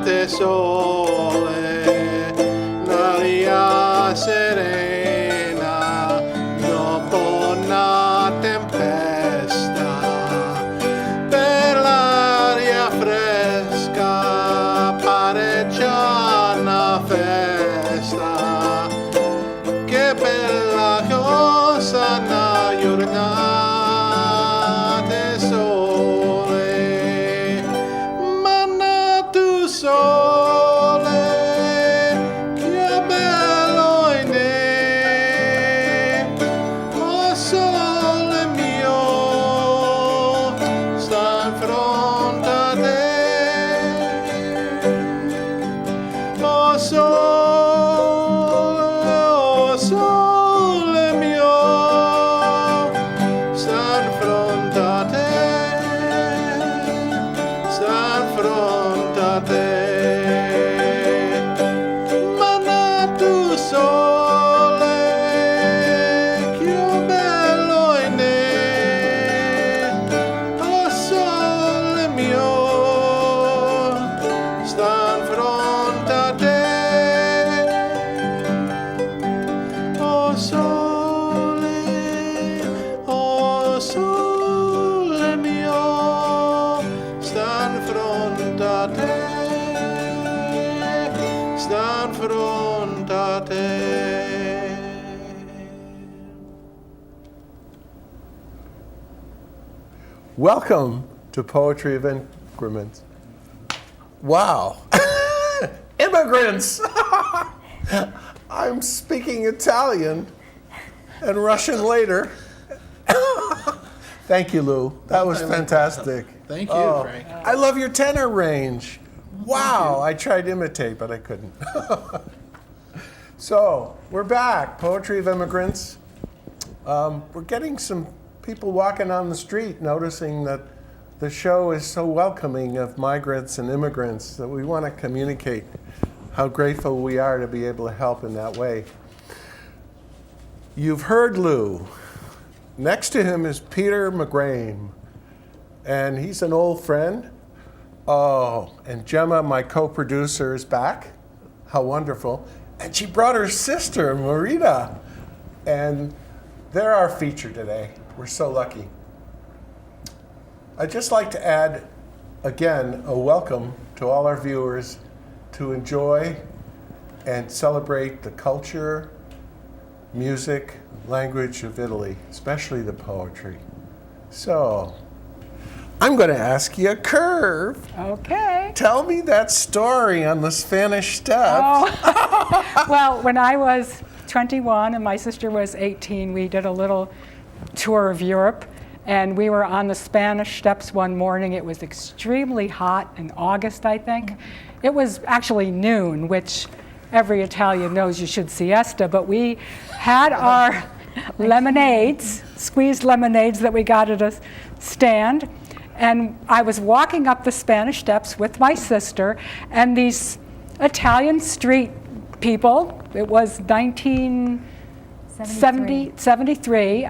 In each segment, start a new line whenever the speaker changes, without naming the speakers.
giornate sole, l'aria serena dopo una tempesta, per l'aria fresca pare già una festa. Che bella cosa una giornata sole, manna tu sole, che bello in te, oh sole mio, sta in fronte a te, oh sole mio, sta in fronte a te, sta in fronte a te. Manna tu sole, che bello in te, oh sole mio, sta in fronte a te. Oh sole mio, sta in fronte a te, sta in fronte a te.
Welcome to Poetry of Increments. Wow. Immigrants! I'm speaking Italian and Russian later. Thank you, Lou. That was fantastic.
Thank you, Frank.
I love your tenor range. Wow. I tried to imitate, but I couldn't. So, we're back. Poetry of Immigrants. We're getting some people walking on the street noticing that the show is so welcoming of migrants and immigrants that we want to communicate how grateful we are to be able to help in that way. You've heard Lou. Next to him is Peter McGrane, and he's an old friend. Oh, and Gemma, my co-producer, is back. How wonderful. And she brought her sister, Marita. And they're our feature today. We're so lucky. I'd just like to add, again, a welcome to all our viewers to enjoy and celebrate the culture, music, language of Italy, especially the poetry. So, I'm going to ask you a curve.
Okay.
Tell me that story on the Spanish Steps.
Oh. Well, when I was 21 and my sister was 18, we did a little tour of Europe, and we were on the Spanish Steps one morning. It was extremely hot in August, I think. It was actually noon, which every Italian knows you should siesta, but we had our lemonades, squeezed lemonades that we got at a stand, and I was walking up the Spanish Steps with my sister, and these Italian street people, it was 1973,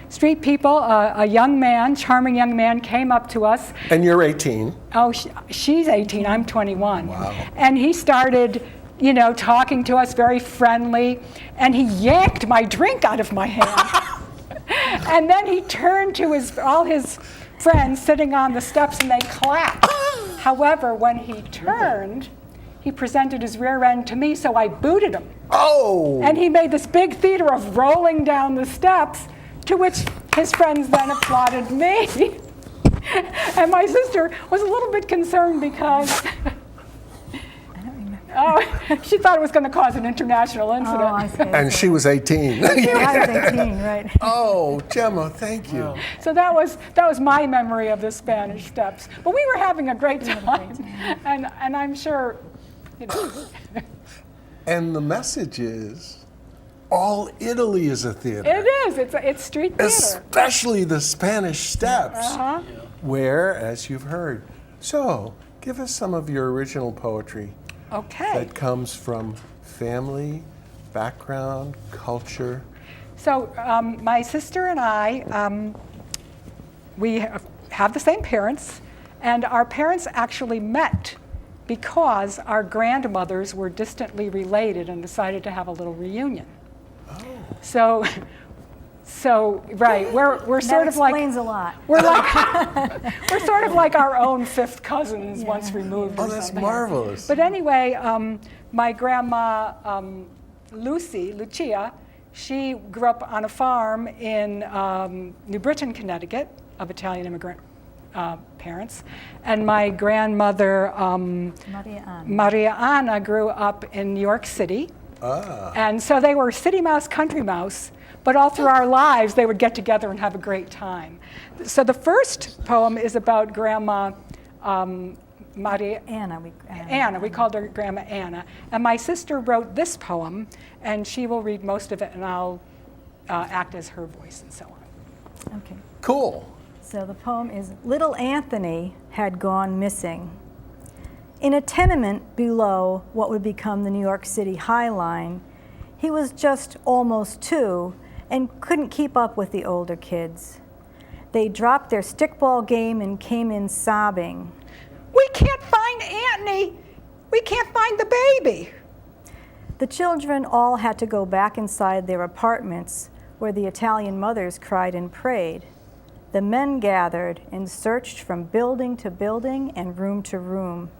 street people, a young man, charming young man, came up to us.
And you're 18.
Oh, she's 18, I'm 21.
Wow.
And he started, you know, talking to us, very friendly, and he yanked my drink out of my hand. And then he turned to all his friends sitting on the steps, and they clapped. However, when he turned, he presented his rear end to me, so I booted him.
Oh!
And he made this big theater of rolling down the steps, to which his friends then applauded me. And my sister was a little bit concerned because she thought it was going to cause an international incident.
Oh, I see.
And she was 18.
I was 18, right.
Oh, Gemma, thank you.
So that was my memory of the Spanish Steps. But we were having a great time, and I'm sure, you know.
And the message is, all Italy is a theater.
It is. It's street theater.
Especially the Spanish Steps,
Uh-huh.
where, as you've heard. So, give us some of your original poetry
Okay.
that comes from family, background, culture.
So my sister and I, we have the same parents, and our parents actually met because our grandmothers were distantly related and decided to have a little reunion. So right, we're sort of like
explains a lot.
we're sort of like our own fifth cousins once removed.
Oh,
or
that's
something.
marvelous.
But anyway, my grandma Lucia, she grew up on a farm in New Britain, Connecticut, of Italian immigrant parents, and my grandmother Maria Anna grew up in New York City. And so they were city mouse, country mouse, but all through our lives they would get together and have a great time. So the first poem is about Grandma Maria Anna. We called her Grandma Anna. And my sister wrote this poem, and she will read most of it, and I'll act as her voice and so on.
Okay.
Cool.
So the poem is, Little Anthony had gone missing. In a tenement below what would become the New York City High Line, he was just almost 2 and couldn't keep up with the older kids. They dropped their stickball game and came in sobbing.
We can't find Anthony. We can't find the baby.
The children all had to go back inside their apartments where the Italian mothers cried and prayed. The men gathered and searched from building to building and room to room.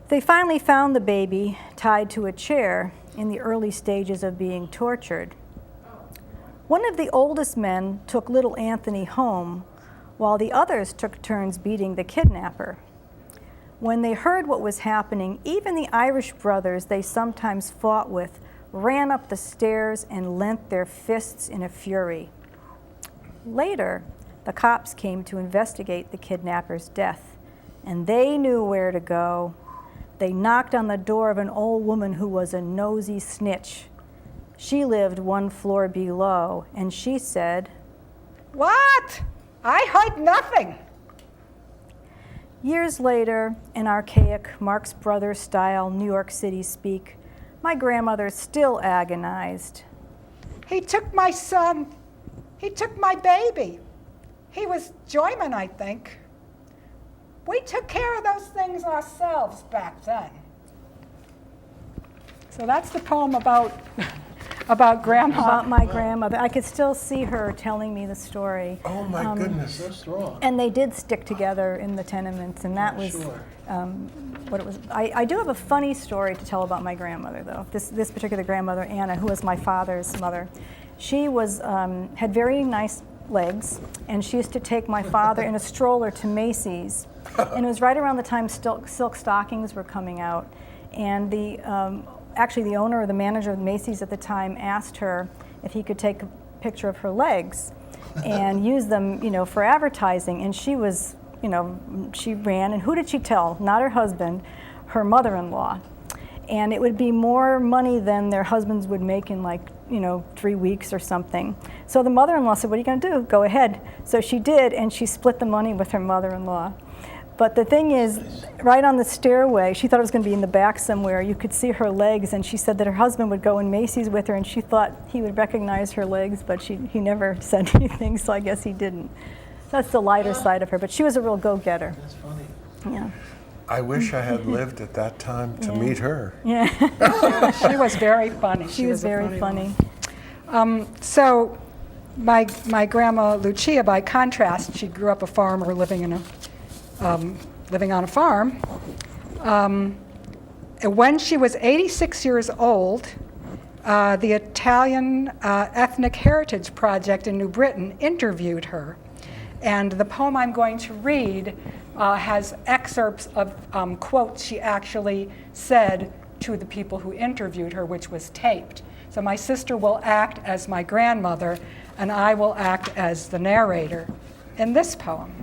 They finally found the baby tied to a chair in the early stages of being tortured. One of the oldest men took little Anthony home, while the others took turns beating the kidnapper. When they heard what was happening, even the Irish brothers they sometimes fought with ran up the stairs and lent their fists in a fury. Later, the cops came to investigate the kidnapper's death, and they knew where to go. They knocked on the door of an old woman who was a nosy snitch. She lived 1 floor below, and she said,
What? I hide nothing.
Years later, in archaic Marx Brothers style New York City speak, my grandmother still agonized.
He took my son. He took my baby. He was Joyman, I think. We took care of those things ourselves back then. So that's the poem about Grandma.
About my grandmother. I could still see her telling me the story.
Oh my goodness.
So strong.
And they did stick together in the tenements, and that was
Sure.
what it was. I do have a funny story to tell about my grandmother, though. This particular grandmother, Anna, who was my father's mother, she was had very nice legs, and she used to take my father in a stroller to Macy's. And it was right around the time silk stockings were coming out, and actually the owner or the manager of Macy's at the time asked her if he could take a picture of her legs and use them, for advertising. And she was, she ran, and who did she tell? Not her husband, her mother-in-law. And it would be more money than their husbands would make in 3 weeks or something. So the mother-in-law said, what are you going to do? Go ahead. So she did, and she split the money with her mother-in-law. But the thing is, right on the stairway, she thought it was going to be in the back somewhere, you could see her legs, and she said that her husband would go in Macy's with her, and she thought he would recognize her legs, but he never said anything, so I guess he didn't. That's the lighter side of her, but she was a real go-getter.
That's funny.
Yeah.
I wish I had lived at that time to meet her.
Yeah.
She was very funny.
She was
a
very funny.
So my grandma Lucia, by contrast, she grew up a farmer living on a farm. And when she was 86 years old, the Italian Ethnic Heritage Project in New Britain interviewed her. And the poem I'm going to read has excerpts of quotes she actually said to the people who interviewed her, which was taped. So my sister will act as my grandmother, and I will act as the narrator in this poem.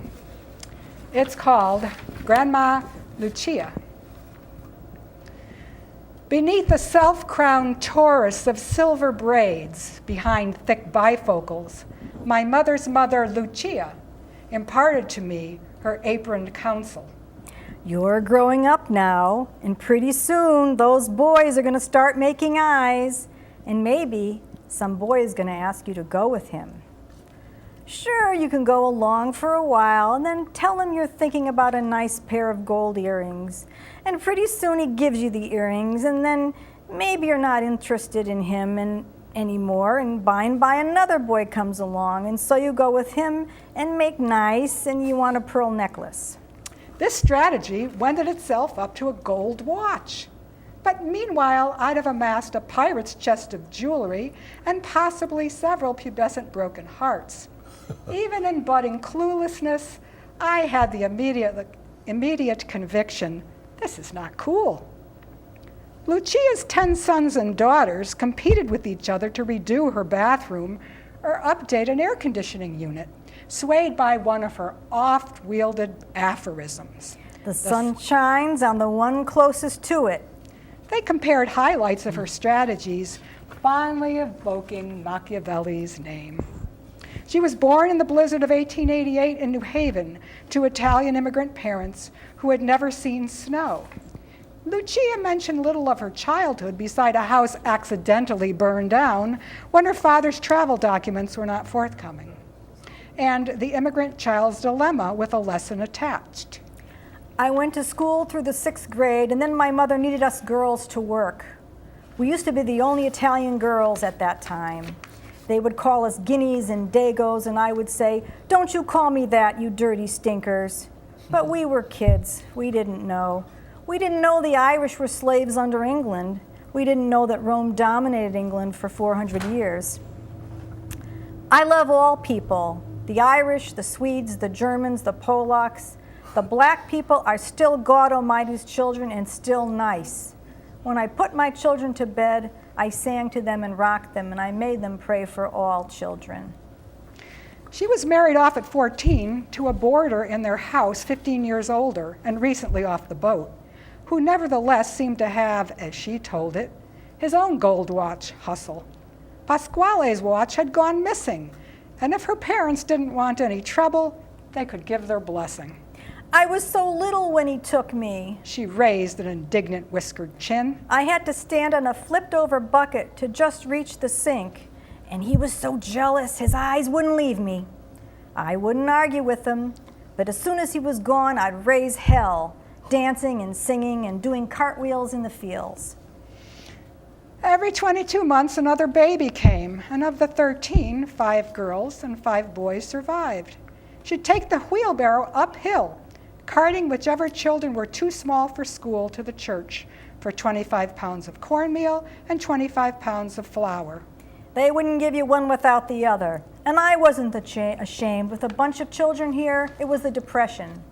It's called Grandma Lucia. Beneath a self-crowned Taurus of silver braids, behind thick bifocals, my mother's mother, Lucia, imparted to me her aproned counsel.
You're growing up now, and pretty soon those boys are going to start making eyes, and maybe some boy is going to ask you to go with him. Sure, you can go along for a while and then tell him you're thinking about a nice pair of gold earrings. And pretty soon he gives you the earrings, and then maybe you're not interested in him anymore, and by another boy comes along, and so you go with him and make nice, and you want a pearl necklace.
This strategy wended itself up to a gold watch. But meanwhile, I'd have amassed a pirate's chest of jewelry and possibly several pubescent broken hearts. Even in budding cluelessness, I had the immediate conviction, this is not cool. Lucia's 10 sons and daughters competed with each other to redo her bathroom or update an air conditioning unit, swayed by one of her oft-wielded aphorisms.
The sun shines on the one closest to it.
They compared highlights of her strategies, fondly evoking Machiavelli's name. She was born in the blizzard of 1888 in New Haven to Italian immigrant parents who had never seen snow. Lucia mentioned little of her childhood beside a house accidentally burned down when her father's travel documents were not forthcoming, and the immigrant child's dilemma with a lesson attached.
I went to school through the 6th grade, and then my mother needed us girls to work. We used to be the only Italian girls at that time. They would call us guineas and dagos, and I would say, "Don't you call me that, you dirty stinkers." But we were kids. We didn't know. We didn't know the Irish were slaves under England. We didn't know that Rome dominated England for 400 years. I love all people, the Irish, the Swedes, the Germans, the Polacks. The black people are still God Almighty's children and still nice. When I put my children to bed, I sang to them and rocked them, and I made them pray for all children.
She was married off at 14 to a boarder in their house 15 years older and recently off the boat, who nevertheless seemed to have, as she told it, his own gold watch hustle. Pasquale's watch had gone missing, and if her parents didn't want any trouble, they could give their blessing.
I was so little when he took me.
She raised an indignant whiskered chin.
I had to stand on a flipped-over bucket to just reach the sink, and he was so jealous his eyes wouldn't leave me. I wouldn't argue with him, but as soon as he was gone, I'd raise hell, dancing and singing and doing cartwheels in the fields.
Every 22 months, another baby came, and of the 13, 5 girls and 5 boys survived. She'd take the wheelbarrow uphill, carting whichever children were too small for school to the church for 25 pounds of cornmeal and 25 pounds of flour.
They wouldn't give you one without the other. And I wasn't ashamed. With a bunch of children here, it was the Depression.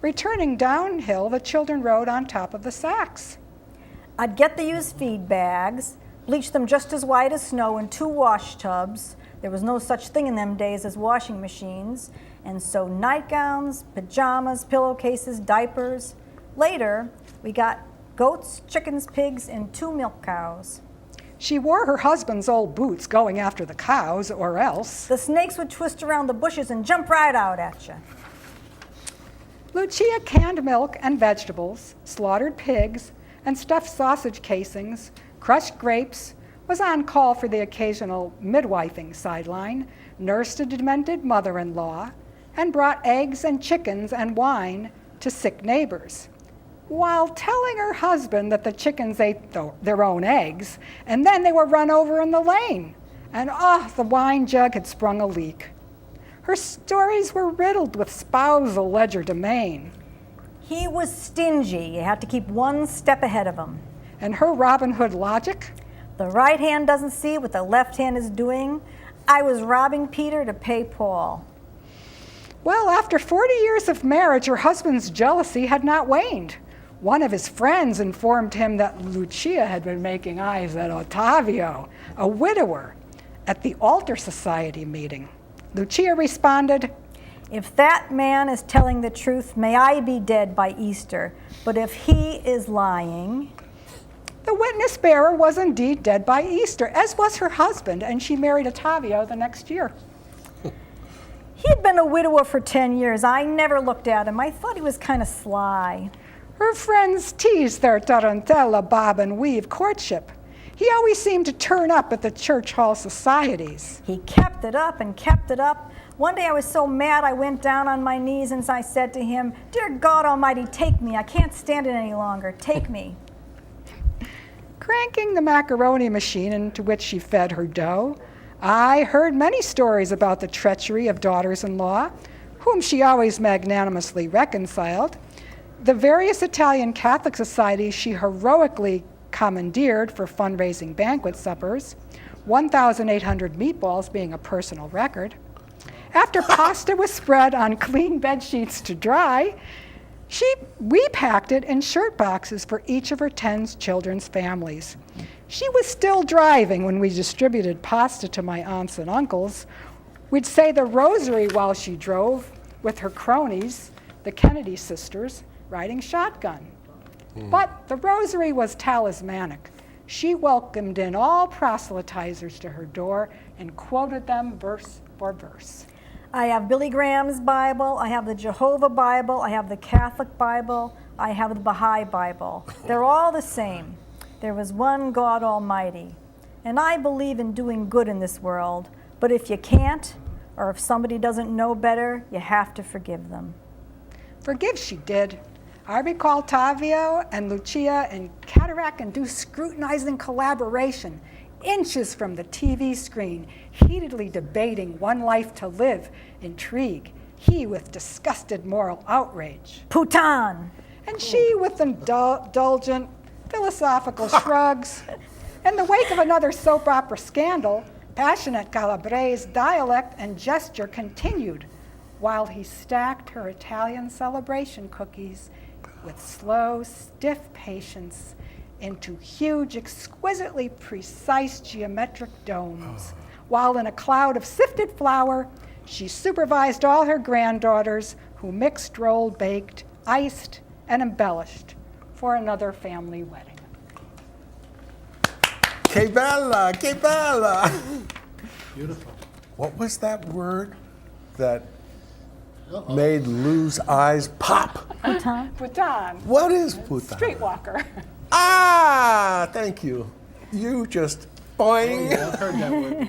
Returning downhill, the children rode on top of the sacks.
I'd get the used feed bags, bleach them just as white as snow in 2 wash tubs. There was no such thing in them days as washing machines. And sew nightgowns, pajamas, pillowcases, diapers. Later, we got goats, chickens, pigs, and 2 milk cows.
She wore her husband's old boots going after the cows, or else.
The snakes would twist around the bushes and jump right out at you.
Lucia canned milk and vegetables, slaughtered pigs, and stuffed sausage casings, crushed grapes, was on call for the occasional midwifing sideline, nursed a demented mother-in-law, and brought eggs and chickens and wine to sick neighbors, while telling her husband that the chickens ate their own eggs, and then they were run over in the lane, and the wine jug had sprung a leak. Her stories were riddled with spousal legerdemain.
He was stingy. You had to keep one step ahead of him.
And her Robin Hood logic?
The right hand doesn't see what the left hand is doing. I was robbing Peter to pay Paul.
Well, after 40 years of marriage, her husband's jealousy had not waned. One of his friends informed him that Lucia had been making eyes at Ottavio, a widower, at the Altar Society meeting. Lucia responded,
"If that man is telling the truth, may I be dead by Easter. But if he is lying..."
The witness bearer was indeed dead by Easter, as was her husband, and she married Ottavio the next year.
He had been a widower for 10 years. I never looked at him. I thought he was kind of sly.
Her friends teased their tarantella bob and weave courtship. He always seemed to turn up at the church hall societies.
He kept it up and kept it up. One day I was so mad I went down on my knees and I said to him, "Dear God Almighty, take me. I can't stand it any longer. Take me."
Cranking the macaroni machine into which she fed her dough, I heard many stories about the treachery of daughters-in-law, whom she always magnanimously reconciled, the various Italian Catholic societies she heroically commandeered for fundraising banquet suppers, 1,800 meatballs being a personal record. After pasta was spread on clean bed sheets to dry, we packed it in shirt boxes for each of her 10 children's families. She was still driving when we distributed pasta to my aunts and uncles. We'd say the rosary while she drove with her cronies, the Kennedy sisters, riding shotgun. But the rosary was talismanic. She welcomed in all proselytizers to her door and quoted them verse for verse.
I have Billy Graham's Bible, I have the Jehovah Bible, I have the Catholic Bible, I have the Baha'i Bible. They're all the same. There was one God Almighty. And I believe in doing good in this world, but if you can't, or if somebody doesn't know better, you have to forgive them.
Forgive she did. I recall Tavio and Lucia and cataract-induced scrutinizing collaboration, inches from the TV screen, heatedly debating one life to live, intrigue, he with disgusted moral outrage.
Putan!
And she with indulgent philosophical shrugs. In the wake of another soap opera scandal, passionate Calabrese's dialect and gesture continued while he stacked her Italian celebration cookies with slow, stiff patience into huge, exquisitely precise geometric domes, while in a cloud of sifted flour, she supervised all her granddaughters who mixed, rolled, baked, iced, and embellished for another family wedding.
Que bella, que bella.
Beautiful.
What was that word that made Lou's eyes pop?
Putan?
Putan.
What is puta?
Streetwalker.
Ah, thank you. You just boing.
Yeah, I've heard that word.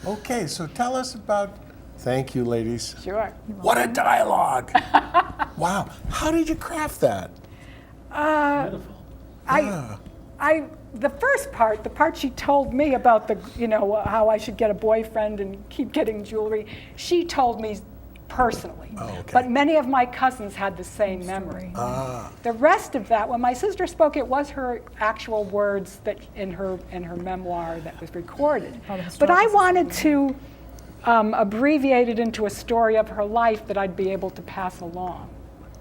Okay, so tell us about. Thank you, ladies.
Sure.
What a dialogue! Wow, how did you craft that?
Beautiful.
The first part, the part she told me about how I should get a boyfriend and keep getting jewelry, she told me personally.
Oh, okay.
But many of my cousins had the same memory. The rest of that, when my sister spoke, it was her actual words that in her memoir that was recorded. But I wanted to abbreviate it into a story of her life that I'd be able to pass along.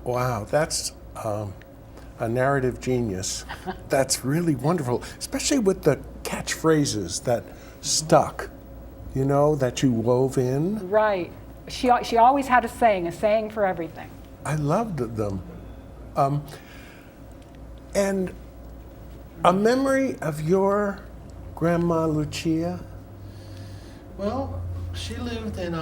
Wow, that's a narrative genius. That's really wonderful, especially with the catchphrases that stuck, that you wove in.
Right. She always had a saying for everything.
I loved them. And a memory of your Grandma Lucia?
Well, she lived in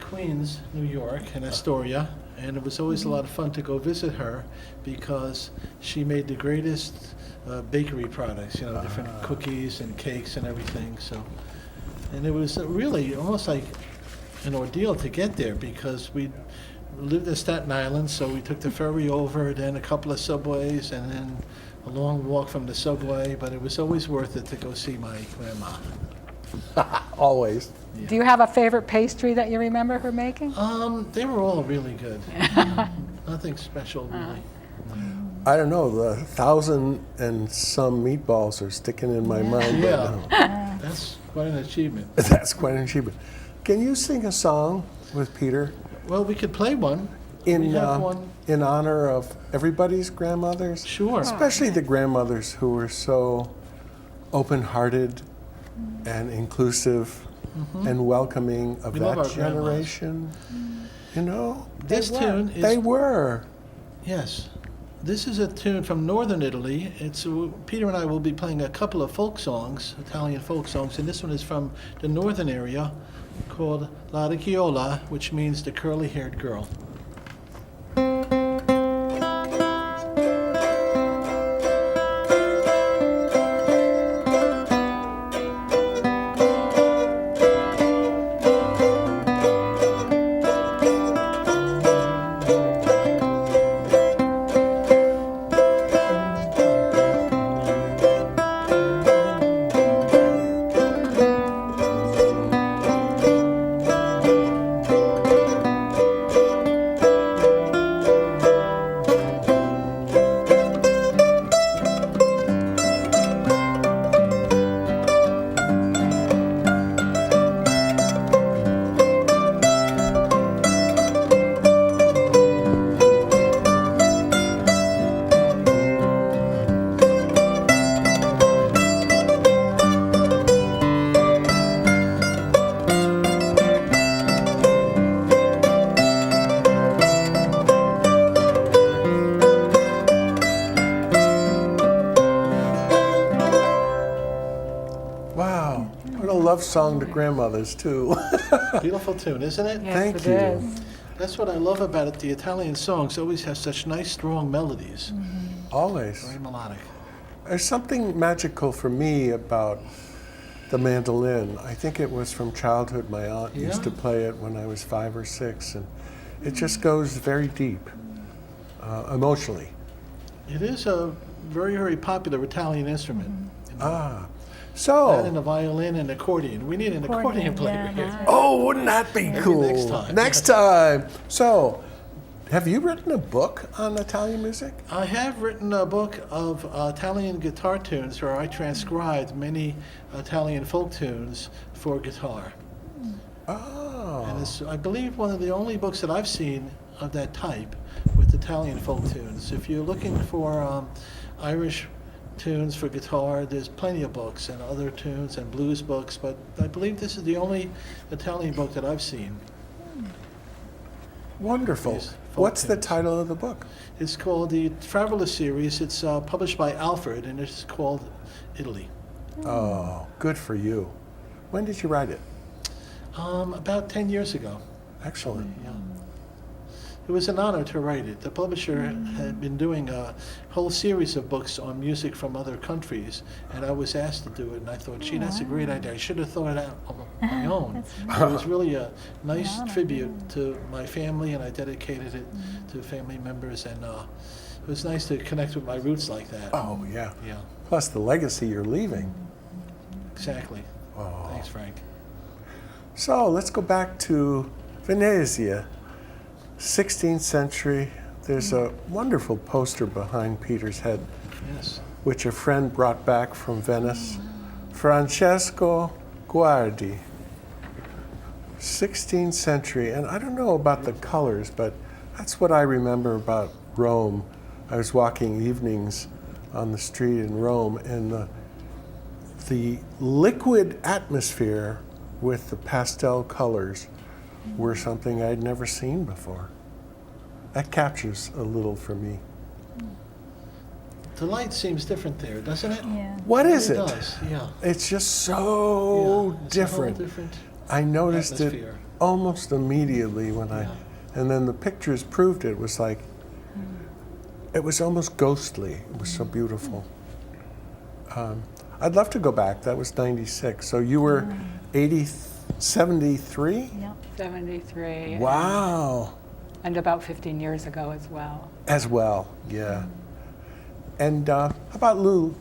Queens, New York, in Astoria, and it was always a lot of fun to go visit her because she made the greatest bakery products, different cookies and cakes and everything. So, and it was really almost like an ordeal to get there because we lived in Staten Island, so we took the ferry over, then a couple of subways, and then a long walk from the subway. But it was always worth it to go see my grandma.
Always.
Do you have a favorite pastry that you remember her making?
They were all really good. Nothing special, really.
I don't know, the 1,000 and some meatballs are sticking in my mind.
Yeah, that's quite an achievement.
That's quite an achievement. Can you sing a song with Peter
Well, we could play one. We have one.
in honor of everybody's grandmothers?
Sure.
Especially the grandmothers who were so open-hearted and inclusive and welcoming of
We love
that
our grandmas.
generation.
This tune is
They were.
yes. This is a tune from northern Italy. It's Peter and I will be playing a couple of folk songs, Italian folk songs, and this one is from the northern area called La Ricchiola, which means the curly-haired girl.
love Song to Grandmothers too.
Beautiful tune, isn't it?
Yes,
Thank
it
you.
is.
That's what I love about it. The Italian songs always have such nice, strong melodies.
Always.
Very melodic.
There's something magical for me about the mandolin. I think it was from childhood. My aunt used to
Yeah.
play it when I was 5 or 6, and it just goes very deep, emotionally.
It is a very, very popular Italian instrument. You know,
Ah,
that and
so,
a violin and accordion. We need an accordion player
yeah,
here.
that's right.
oh, wouldn't that be
Maybe
cool?
next time.
Next time. So, have you written a book on Italian music?
I have written a book of Italian guitar tunes where I transcribed many Italian folk tunes for guitar.
Oh,
And it's, I believe, one of the only books that I've seen of that type with Italian folk tunes. If you're looking for Irish tunes for guitar, there's plenty of books and other tunes and blues books, but I believe this is the only Italian book that I've seen.
wonderful.
These folk
What's the
tunes.
title of the book?
It's called the Traveler Series. It's published by Alfred, and it's called Italy.
Oh, good for you. When did you write it?
About 10 years ago.
Excellent.
Yeah. It was an honor to write it. The publisher had been doing a whole series of books on music from other countries, and I was asked to do it, and I thought, gee, that's a great idea. I should have thought it out on my own. It was really a nice tribute to my family, and I dedicated it to family members, and it was nice to connect with my roots like that.
Oh, yeah.
Yeah,
Plus the legacy you're leaving.
exactly.
Oh.
Thanks, Frank.
So let's go back to Venezia, 16th century. There's a wonderful poster behind Peter's head,
Yes.
which a friend brought back from Venice. Francesco Guardi, 16th century. And I don't know about the colors, but that's what I remember about Rome. I was walking evenings on the street in Rome, and the liquid atmosphere with the pastel colors were something I'd never seen before. That captures a little for me.
The light seems different there, doesn't it?
Yeah.
What is
It
it?
does, yeah.
It's just so
Yeah, it's a whole
different.
different
I noticed it
atmosphere.
almost immediately when
Yeah.
and then the pictures proved it. It was like, it was almost ghostly. It was so beautiful. I'd love to go back. That was 96. So you were 73?
Yep.
73.
Wow.
And about 15 years ago as well.
As well, yeah. And how about Lou?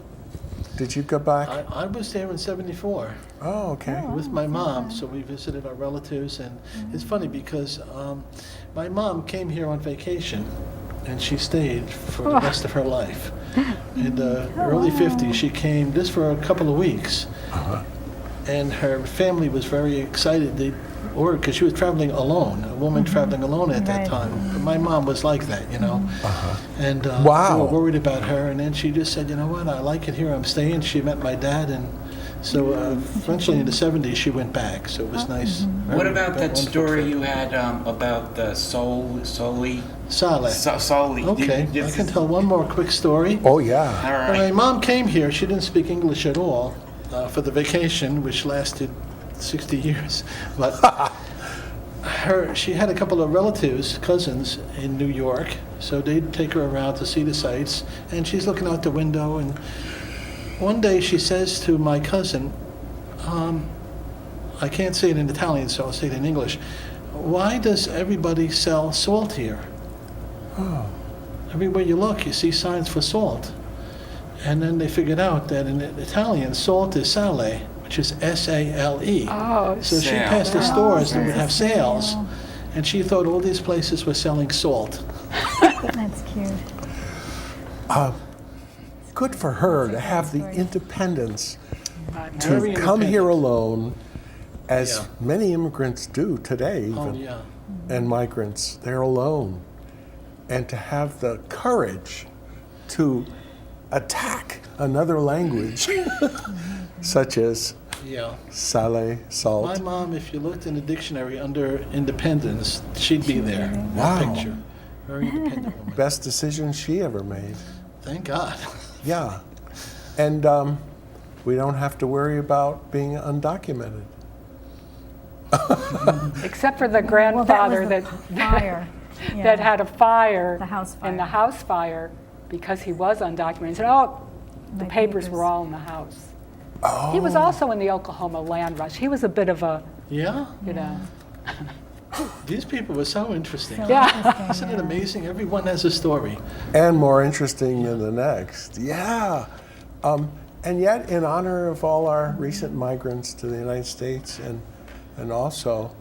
Did you go back?
I was there in 74
Oh, okay.
with my mom, so we visited our relatives, and it's funny because my mom came here on vacation, and she stayed for the rest of her life. In the early 50s, she came just for a couple of weeks, and her family was very excited. They ordered, because she was traveling alone, a woman traveling alone at that
Right.
time. But my mom was like that, you know. And
Wow.
we were worried about her, and then she just said, you know what, I like it here, I'm staying. She met my dad, and so eventually in the 70s she went back, so it was nice.
What about that
wonderful
story
trip.
you had about the Soli?
Sale.
Soli.
Okay, I can tell one more quick story.
Oh, yeah.
All
When my
right.
mom came here, she didn't speak English at all for the vacation, which lasted 60 years. But she had a couple of relatives, cousins in New York, so they'd take her around to see the sights, and she's looking out the window, and one day she says to my cousin, I can't say it in Italian, so I'll say it in English, why does everybody sell salt here? Everywhere you look, you see signs for salt. And then they figured out that in Italian, salt is sale, which is S-A-L-E.
Oh,
So she
Sale.
passed the stores that would have
Sale.
sales, and she thought all these places were selling salt.
That's cute.
Good for her
That's a
to have
great
the
story.
independence to
Very
come here
independent.
alone, as
Yeah.
many immigrants do today, even,
Oh, yeah.
and migrants. They're alone. And to have the courage to attack another language, such as
Yeah.
sale, salt.
My mom, if you looked in the dictionary under independence, she'd be there.
Wow.
That picture. Very independent woman.
Best decision she ever made.
Thank God.
Yeah. And We don't have to worry about being undocumented.
Except for the
Well,
grandfather
that was the fire. Yeah.
that had a fire.
The house fire.
And the house fire, because he was undocumented, he said, oh, the
My
papers were all in the house.
Oh.
He was also in the Oklahoma land rush. He was a bit of a,
Yeah?
you know,
These people were so interesting.
So
Yeah.
interesting,
Isn't it
yeah.
amazing? Everyone has a story.
And more interesting than the next. Yeah. And yet, in honor of all our recent migrants to the United States and also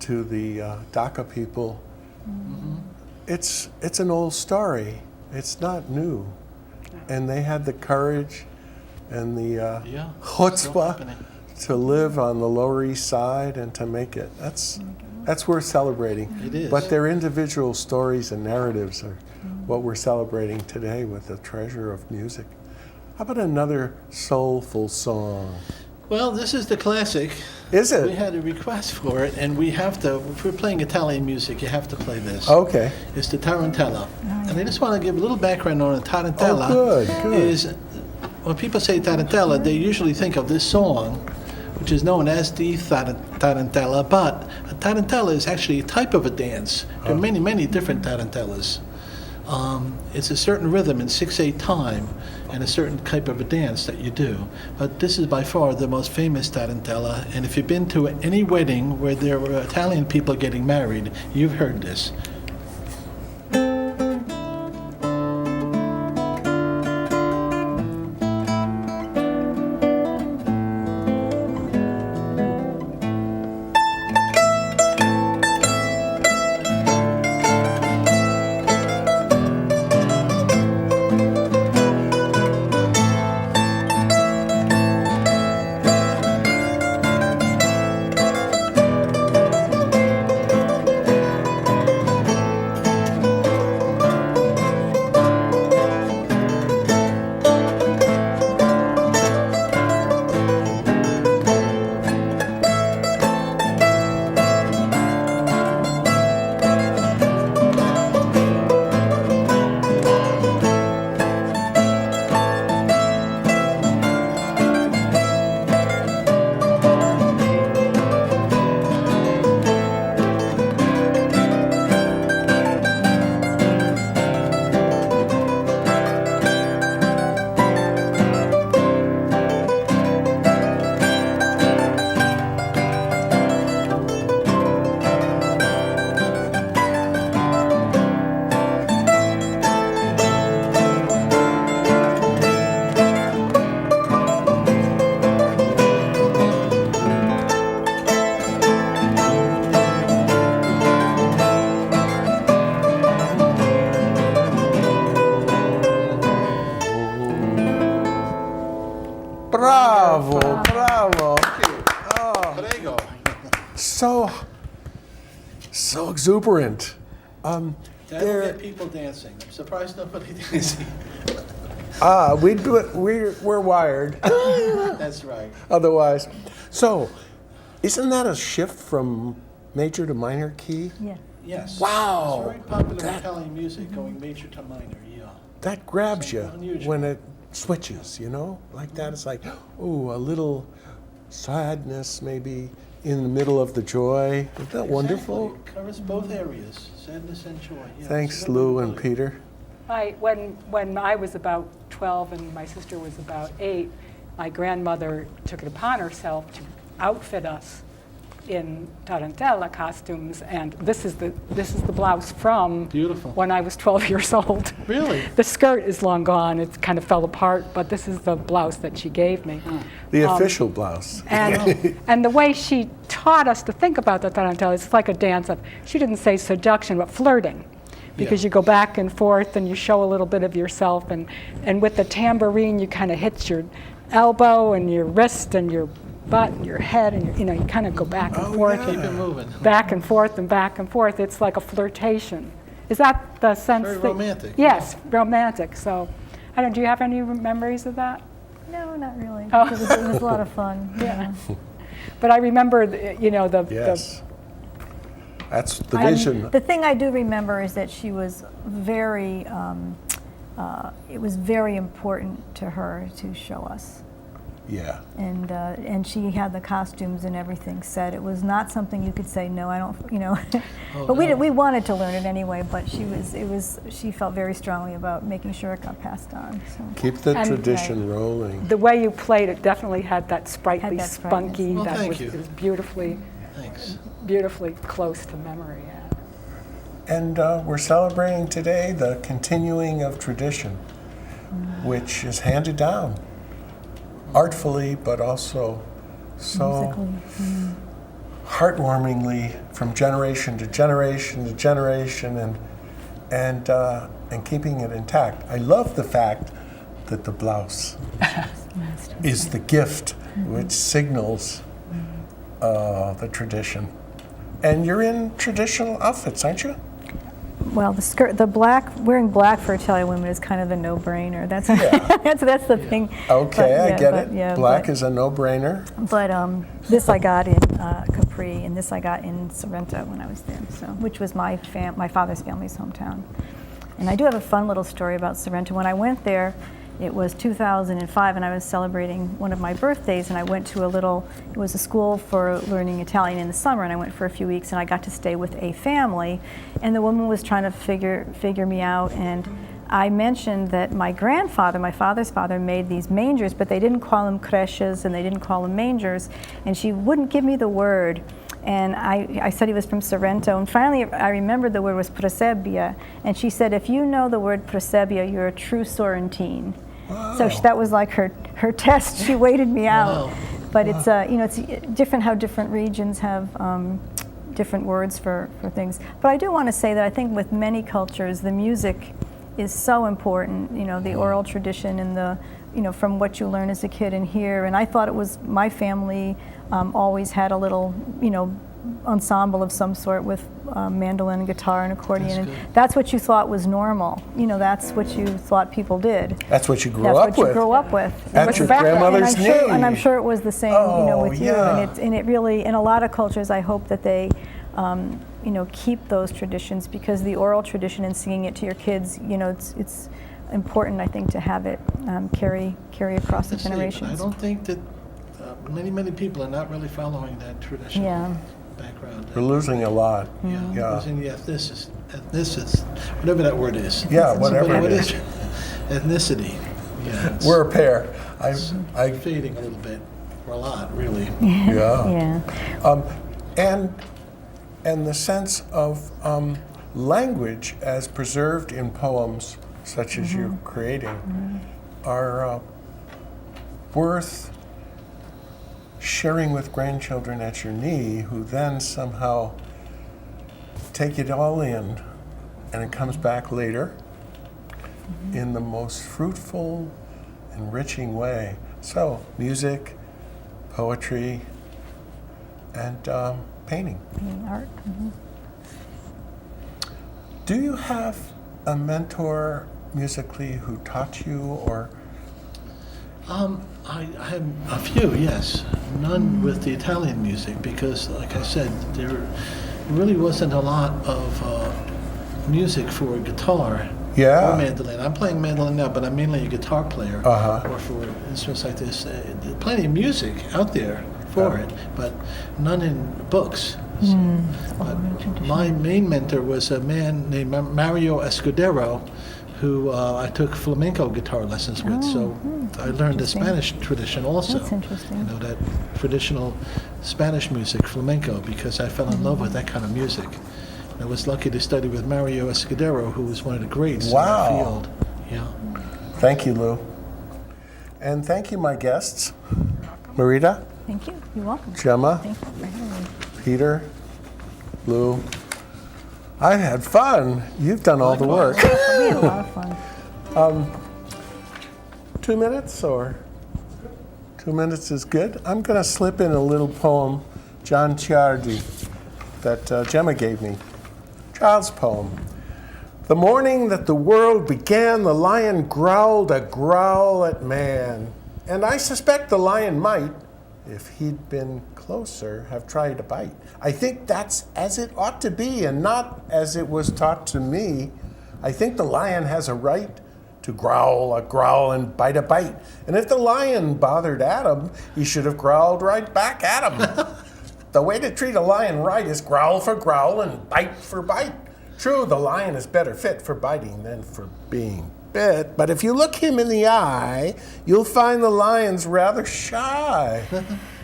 to the DACA people, it's an old story. It's not new. And they had the courage and the
Yeah. Still
chutzpah
happening.
to live on the Lower East Side and to make it. That's worth celebrating.
It is.
But their individual stories and narratives are what we're celebrating today with the treasure of music. How about another soulful song?
Well, this is the classic.
Is
We
it?
had a request for it, and we have to, if we're playing Italian music, you have to play this.
Okay.
It's the tarantella. And I just want to give a little background on the tarantella.
Oh, good.
Is when people say tarantella, they usually think of this song, which is known as the tarantella, but a tarantella is actually a type of a dance. There are many, many different tarantellas. It's a certain rhythm in 6/8 time and a certain type of a dance that you do. But this is by far the most famous tarantella, and if you've been to any wedding where there were Italian people getting married, you've heard this.
Bravo, bravo.
Prego.
So exuberant.
That'll
There-
get people dancing. I'm surprised nobody dancing.
We do it. We're wired.
That's right.
Otherwise, so isn't that a shift from major to minor key?
Yeah.
Yes.
Wow.
It's very popular Italian music going major to minor, yeah.
That grabs you
Unusual.
when it switches, you know, like that. It's like, oh, a little sadness maybe in the middle of the joy. Isn't that wonderful?
Exactly. It covers both areas, sadness and joy. Yeah,
Thanks,
it's
Lou
really
and Peter.
When I was about 12 and my sister was about 8, my grandmother took it upon herself to outfit us in tarantella costumes, and this is the blouse from
Beautiful.
when I was 12 years old.
Really?
The skirt is long gone; it kind of fell apart, but this is the blouse that she gave me.
The official blouse.
And the way she taught us to think about the tarantella, it's like a dance of, she didn't say seduction, but flirting. Because
Yeah.
you go back and forth and you show a little bit of yourself, and with the tambourine you kind of hit your elbow and your wrist and your butt and your head, and you kind of go back and forth,
Keep it moving.
back and forth and back and forth. It's like a flirtation. Is that the sense?
Very
that,
romantic.
Yes, romantic. So, I don't. Do you have any memories of that?
No, not really.
Oh.
It was a lot of fun.
Yeah. But I remember,
Yes. That's the
And
vision.
the thing I do remember is that she was very, it was very important to her to show us
Yeah.
And she had the costumes and everything set. It was not something you could say no, I don't,
Oh,
but
no.
we wanted to learn it anyway. But she felt very strongly about making sure it got passed on. So.
Keep the
And-
tradition rolling.
The way you played it definitely had that sprightly,
Had that sprightness.
spunky,
Well,
that
thank
was
you.
it was beautifully,
Thanks.
beautifully close to memory. Yeah.
And we're celebrating today the continuing of tradition, which is handed down artfully, but also so
Musically.
heartwarmingly from generation to generation to generation, and keeping it intact. I love the fact that the blouse is the gift which signals the tradition. And you're in traditional outfits, aren't you?
Well, the skirt, wearing black for Italian women is kind of a no-brainer. That's that's the thing.
Okay,
But,
I
yeah,
get
but,
it.
yeah,
Black
but-
is a no-brainer.
But this I got in Capri, and this I got in Sorrento when I was there, so which was my father's family's hometown. And I do have a fun little story about Sorrento. When I went there, it was 2005, and I was celebrating one of my birthdays, and I went to it was a school for learning Italian in the summer, and I went for a few weeks, and I got to stay with a family, and the woman was trying to figure me out, and I mentioned that my grandfather, my father's father, made these mangers, but they didn't call them creches, and they didn't call them mangers, and she wouldn't give me the word. And I said he was from Sorrento, and finally I remembered the word was presebia, and she said, if you know the word presebia, you're a true Sorrentine.
Wow.
So that was like her test. She waited me out.
Wow.
But it's it's different how different regions have different words for things. But I do want to say that I think with many cultures, the music is so important. The oral tradition and the from what you learn as a kid and hear. And I thought it was my family always had a little ensemble of some sort with mandolin and guitar and accordion.
That's
And
good.
that's what you thought was normal. That's what you thought people did.
That's what you grew
That's
up
what you
with.
grew up with.
At
What's
your
the background?
grandmother's knee.
And I'm sure it was the same,
Oh,
with you.
yeah.
And it really, in a lot of cultures, I hope that they, keep those traditions, because the oral tradition and singing it to your kids, it's important, I think, to have it carry across the
Let's see, but
generations.
I don't think that many people are not really following that traditional
Yeah.
background.
We're losing a lot.
Yeah, losing the ethnicity, whatever that word is.
Yeah, whatever
What
it
is ethnicity? Yeah, it's
We're a pair. I
fading a little bit, or a lot, really.
yeah.
Yeah.
And the sense of language as preserved in poems such as you're creating are worth sharing with grandchildren at your knee, who then somehow take it all in, and it comes back later in the most fruitful, enriching way. So, music, poetry, and painting.
Art.
Do you have a mentor musically who taught you, or?
I have a few, yes. None with the Italian music, because, like I said, there really wasn't a lot of music for guitar
Yeah.
or mandolin. I'm playing mandolin now, but I'm mainly a guitar player.
Uh-huh.
Or for instruments like this. There's plenty of music out there for it, but none in books. But my main mentor was a man named Mario Escudero, who I took flamenco guitar lessons with. So I learned the
interesting.
Spanish tradition also.
That's interesting.
That traditional Spanish music, flamenco, because I fell in love with that kind of music. I was lucky to study with Mario Escudero, who was one of the greats
Wow.
in that field. Yeah.
Thank you, Lou. And thank you, my guests. Marita,
Thank you. You're welcome.
Gemma,
Thank you for having me.
Peter, Lou. I had fun. You've done all the work.
We had a lot of fun.
2 minutes, or 2 minutes is good. I'm going to slip in a little poem, John Ciardi, that Gemma gave me. Child's poem. The morning that the world began, the lion growled a growl at man. And I suspect the lion might, if he'd been closer, have tried to bite. I think that's as it ought to be, and not as it was taught to me. I think the lion has a right to growl a growl and bite a bite. And if the lion bothered Adam, he should have growled right back at him. The way to treat a lion right is growl for growl and bite for bite. True, the lion is better fit for biting than for being bit, but if you look him in the eye, you'll find the lion's rather shy.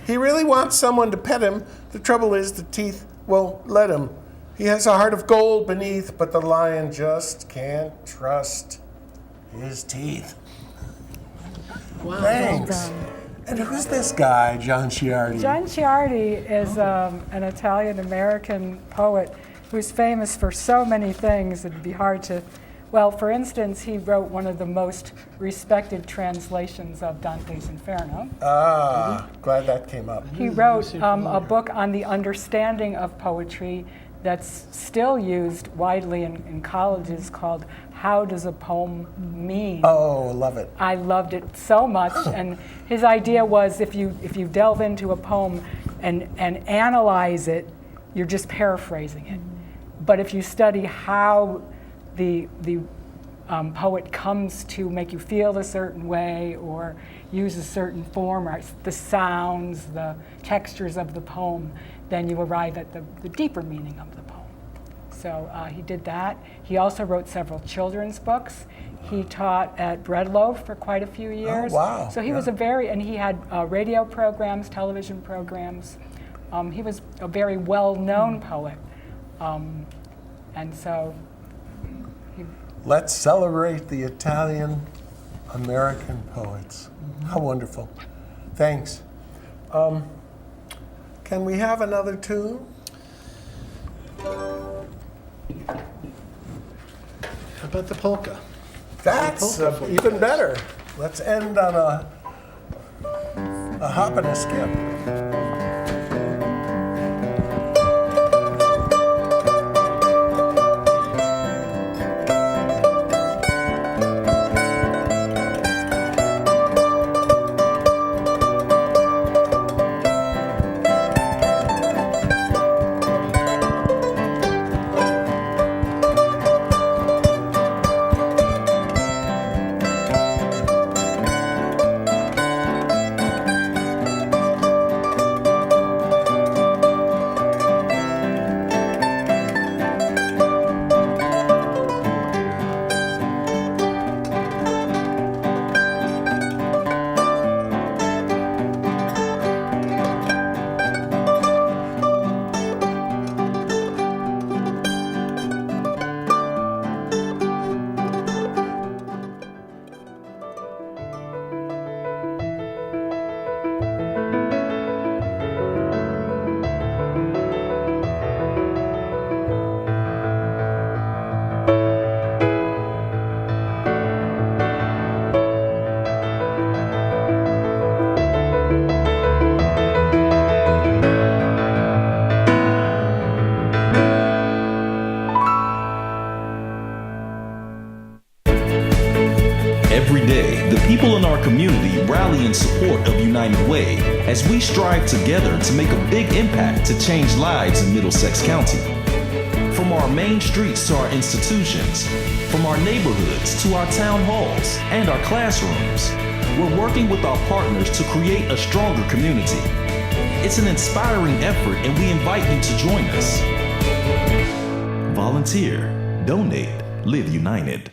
He really wants someone to pet him. The trouble is the teeth won't let him. He has a heart of gold beneath, but the lion just can't trust his teeth.
Wow.
Thanks. And who's this guy, John Ciardi?
John Ciardi is an Italian-American poet who's famous for so many things it'd be hard to... Well, for instance, he wrote one of the most respected translations of Dante's Inferno.
Glad that came up.
He wrote a book on the understanding of poetry that's still used widely in colleges called How Does a Poem Mean?
Oh, love it.
I loved it so much, and his idea was if you delve into a poem and analyze it, you're just paraphrasing it. But if you study how the poet comes to make you feel a certain way or use a certain form or the sounds, the textures of the poem, then you arrive at the deeper meaning of the poem. So he did that. He also wrote several children's books. He taught at Bread Loaf for quite a few years.
Oh, wow.
So he was and he had radio programs, television programs. He was a very well-known poet. And so
Let's celebrate the Italian-American poets. How wonderful. Thanks. Can we have another tune?
How about the polka?
That's even better. Let's end on a hop and a skip.
Every day, the people in our community rally in support of United Way as we strive together to make a big impact to change lives in Middlesex County. From our main streets to our institutions, from our neighborhoods to our town halls and our classrooms, we're working with our partners to create a stronger community. It's an inspiring effort and we invite you to join us. Volunteer, donate, live united.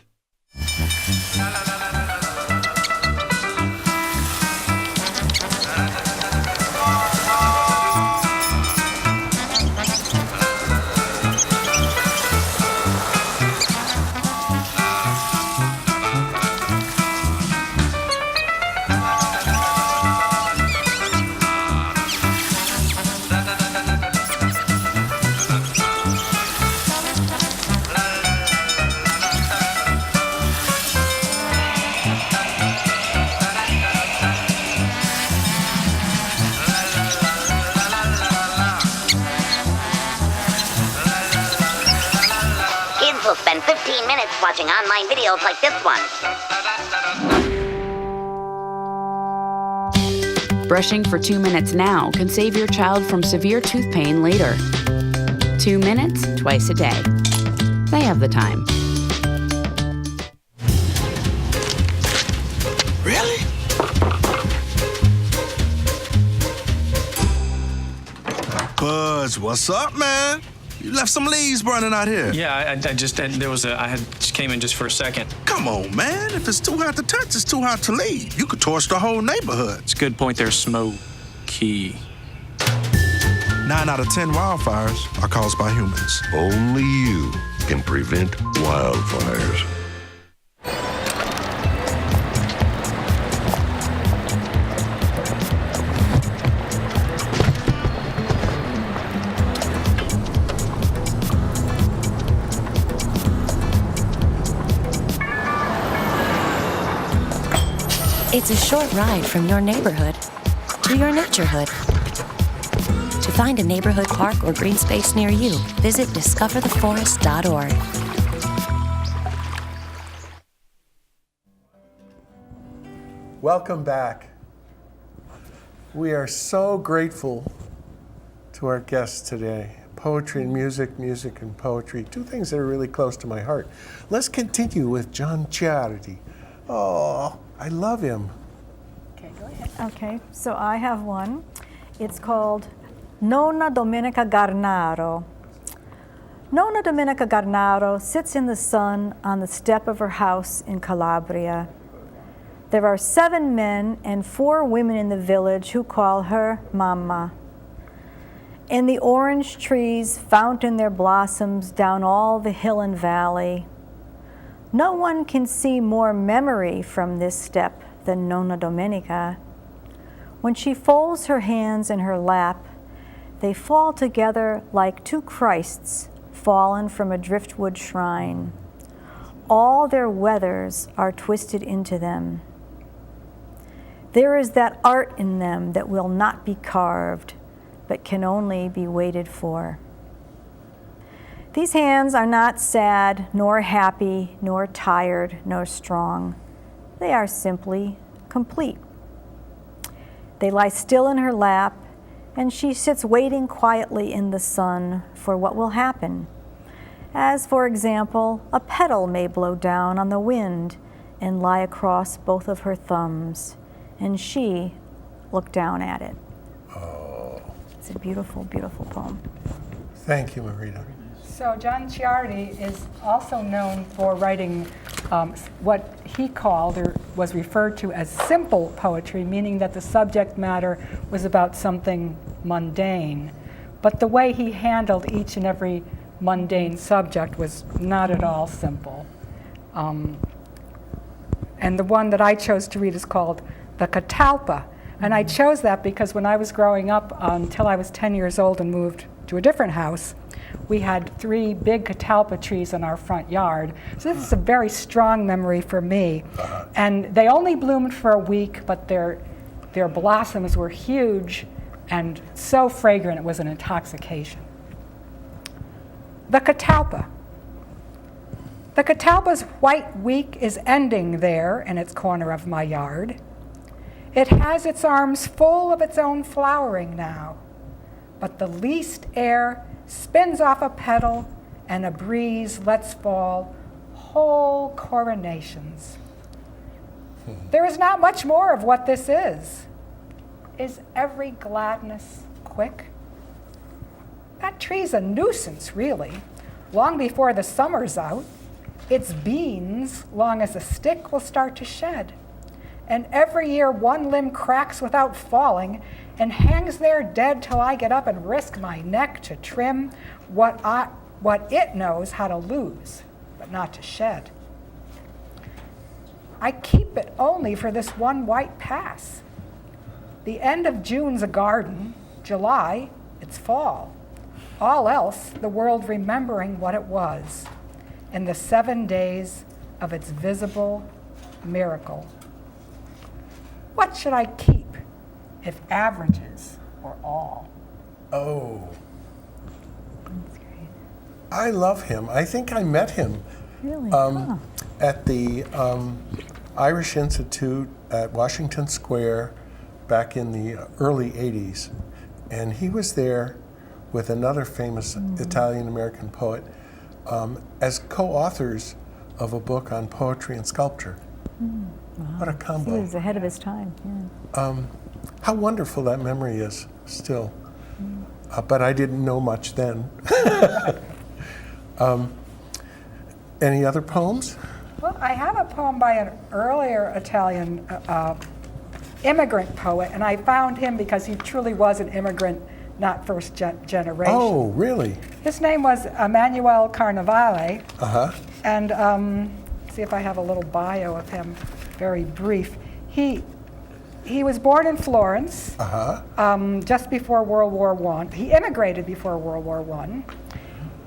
Will spend 15 minutes watching online videos like this one.
Brushing for 2 minutes now can save your child from severe tooth pain later. 2 minutes, twice a day. They have the time.
what's up, man? You left some leaves burning out here.
Yeah, I just came in just for a second.
Come on, man. If it's too hot to touch, it's too hot to leave. You could torch the whole neighborhood.
It's a good point there, Smokey.
9 out of 10 wildfires are caused by humans.
Only you can prevent wildfires.
It's a short ride from your neighborhood to your naturehood. To find a neighborhood park or green space near you, visit discovertheforest.org.
Welcome back. We are so grateful to our guests today. Poetry and music, music and poetry, two things that are really close to my heart. Let's continue with John Ciardi. Oh, I love him.
Okay, go ahead. Okay, so I have one. It's called Nonna Domenica Garnaro. Nonna Domenica Garnaro sits in the sun on the step of her house in Calabria. There are 7 men and 4 women in the village who call her Mamma. And the orange trees fountain their blossoms down all the hill and valley. No one can see more memory from this step than Nonna Domenica. When she folds her hands in her lap, they fall together like 2 Christs fallen from a driftwood shrine. All their weathers are twisted into them. There is that art in them that will not be carved, but can only be waited for. These hands are not sad, nor happy, nor tired, nor strong. They are simply complete. They lie still in her lap, and she sits waiting quietly in the sun for what will happen. As, for example, a petal may blow down on the wind and lie across both of her thumbs, and she look down at it.
Oh.
It's a beautiful, beautiful poem.
Thank you, Marita.
So John Ciardi is also known for writing what he called or was referred to as simple poetry, meaning that the subject matter was about something mundane. But the way he handled each and every mundane subject was not at all simple. And the one that I chose to read is called The Catalpa. And I chose that because when I was growing up, until I was 10 years old and moved to a different house, we had 3 big catalpa trees in our front yard. So this is a very strong memory for me. And they only bloomed for a week, but their blossoms were huge and so fragrant it was an intoxication. The catalpa. The catalpa's white week is ending there in its corner of my yard. It has its arms full of its own flowering now, but the least air spins off a petal and a breeze lets fall whole coronations. There is not much more of what this is. Is every gladness quick? That tree's a nuisance, really, long before the summer's out. Its beans, long as a stick, will start to shed. And every year one limb cracks without falling and hangs there dead till I get up and risk my neck to trim what it knows how to lose, but not to shed. I keep it only for this one white pass. The end of June's a garden, July, it's fall. All else, the world remembering what it was in the 7 days of its visible miracle. What should I keep if averages were all?
Oh. That's great. I love him. I think I met him
Really?
at the Irish Institute at Washington Square back in the early 80s. And he was there with another famous Italian-American poet as co-authors of a book on poetry and sculpture.
Wow.
What a combo.
He was ahead of his time. Yeah.
How wonderful that memory is still. but I didn't know much then. Any other poems?
Well, I have a poem by an earlier Italian immigrant poet, and I found him because he truly was an immigrant, not first generation.
Oh, really?
His name was Emanuele Carnevale.
Uh-huh.
And see if I have a little bio of him, very brief. He was born in Florence just before World War I. He immigrated before World War I.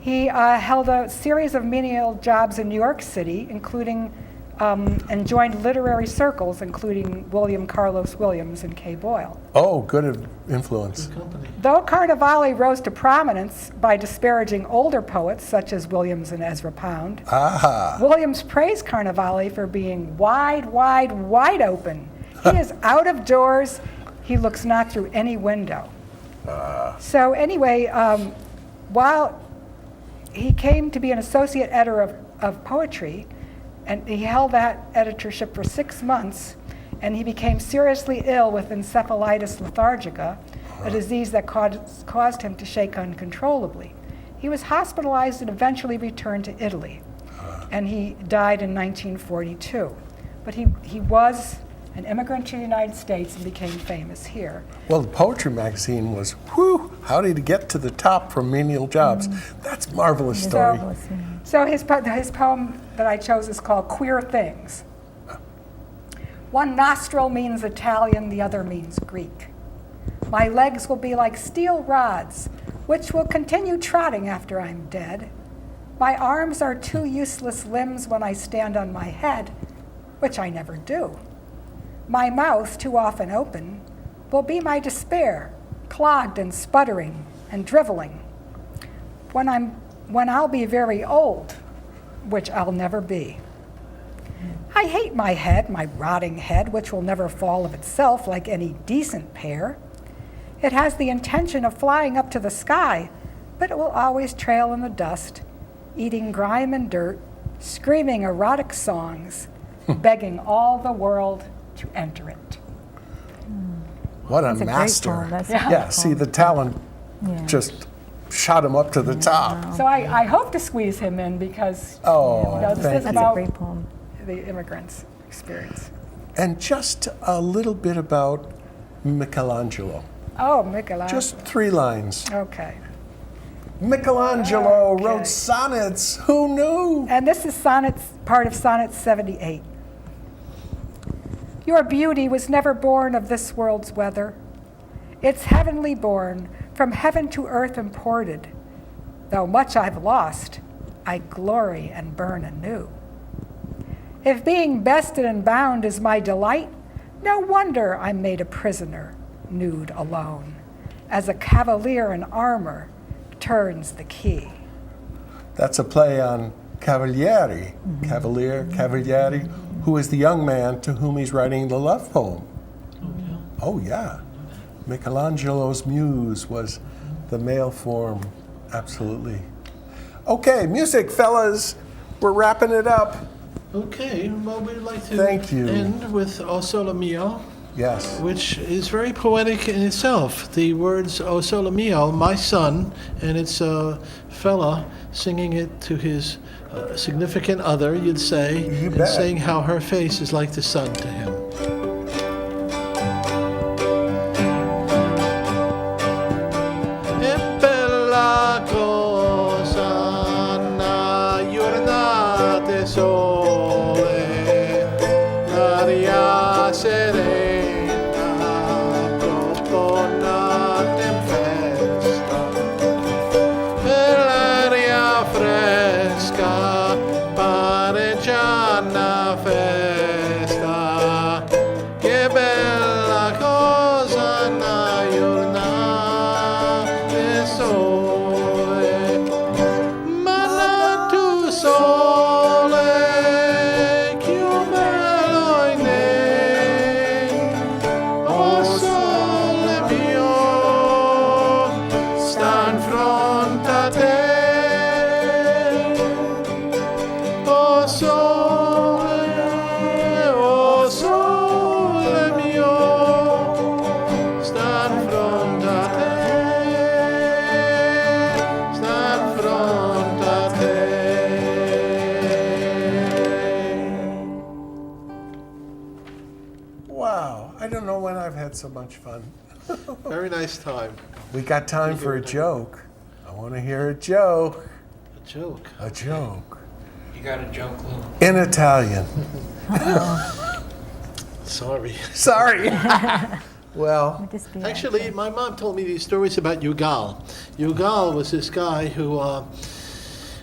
He held a series of menial jobs in New York City, including and joined literary circles, including William Carlos Williams and Kay Boyle.
Oh, good influence.
Good company.
Though Carnevale rose to prominence by disparaging older poets such as Williams and Ezra Pound, Williams praised Carnevale for being wide, wide, wide open. He is out of doors. He looks not through any window. So anyway, while he came to be an associate editor of poetry, and he held that editorship for 6 months, and he became seriously ill with encephalitis lethargica, a disease that caused him to shake uncontrollably. He was hospitalized and eventually returned to Italy, and he died in 1942. But he was an immigrant to the United States and became famous here.
Well, the poetry magazine was, whew, how did he get to the top from menial jobs? That's a marvelous story.
So his poem that I chose is called Queer Things. One nostril means Italian, the other means Greek. My legs will be like steel rods, which will continue trotting after I'm dead. My arms are two useless limbs when I stand on my head, which I never do. My mouth, too often open, will be my despair, clogged and sputtering and driveling. When I'll be very old, which I'll never be. I hate my head, my rotting head, which will never fall of itself like any decent pear. It has the intention of flying up to the sky, but it will always trail in the dust, eating grime and dirt, screaming erotic songs, begging all the world to enter it.
What a
That's a great
master.
poem. That's a
Yeah,
great
see,
poem.
the talent
Yeah.
just shot him up to the top.
So I hope to squeeze him in because
Oh,
this
thank
is
you.
about
Great poem.
the immigrants' experience.
And just a little bit about Michelangelo.
Oh, Michelangelo.
Just 3 lines.
Okay.
Michelangelo
Okay.
wrote sonnets. Who knew?
And this is part of Sonnet 78. Your beauty was never born of this world's weather. It's heavenly born, from heaven to earth imported. Though much I've lost, I glory and burn anew. If being bested and bound is my delight, no wonder I'm made a prisoner, nude alone, as a cavalier in armor turns the key.
That's a play on Cavalieri, Cavalieri, who is the young man to whom he's writing the love poem. Oh, yeah. Michelangelo's muse was the male form, absolutely. Okay, music, fellas. We're wrapping it up.
Okay, well, we'd like to
Thank you.
end with O Sole Mio,
Yes.
which is very poetic in itself. The words O Sole Mio, my son, and it's a fella singing it to his significant other, you'd say,
You
and
bet.
saying how her face is like the sun to him. E bella cosa una giornata sole, l'aria serena dopo una tempesta, e l'aria fresca pare già una festa. Che bella cosa una giornata sole, ma non tu sole, chiumelo in me. O sole mio, sta in fronte a te. O sole
I don't know when I've had so much fun.
Very nice time.
We got time for a joke. I want to hear a joke.
A joke.
A joke.
You got a joke, Lou?
In Italian.
Sorry.
Sorry. Well,
Actually, my mom told me these stories about Yugal. Yugal was this guy who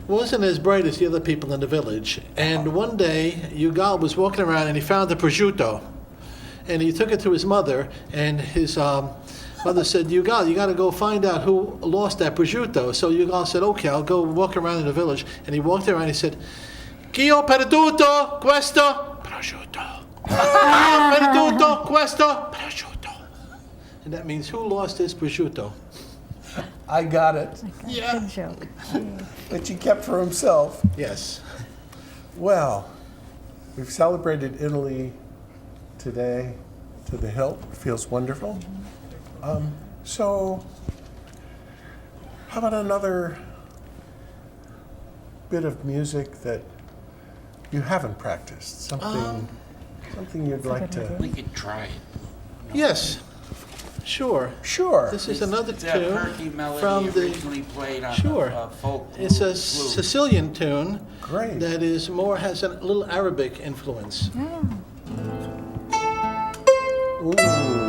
wasn't as bright as the other people in the village. And one day, Yugal was walking around and he found a prosciutto. And he took it to his mother, and his mother said, Yugal, you got to go find out who lost that prosciutto. So Yugal said, okay, I'll go walk around in the village. And he walked around and he said, Chi ho perduto questo prosciutto? Perduto questo prosciutto. And that means who lost this prosciutto?
I got it.
Yeah.
Good joke.
That he kept for himself.
Yes.
Well, we've celebrated Italy today to the hilt. It feels wonderful. So, how about another bit of music that you haven't practiced? Something you'd like to.
We could try it.
Yes. Sure.
Sure.
This is another
It's a
tune
perky melody
from the.
originally played on
Sure.
a folk
It's a
flute.
Sicilian tune.
Great.
That is has a little Arabic influence.
Ooh.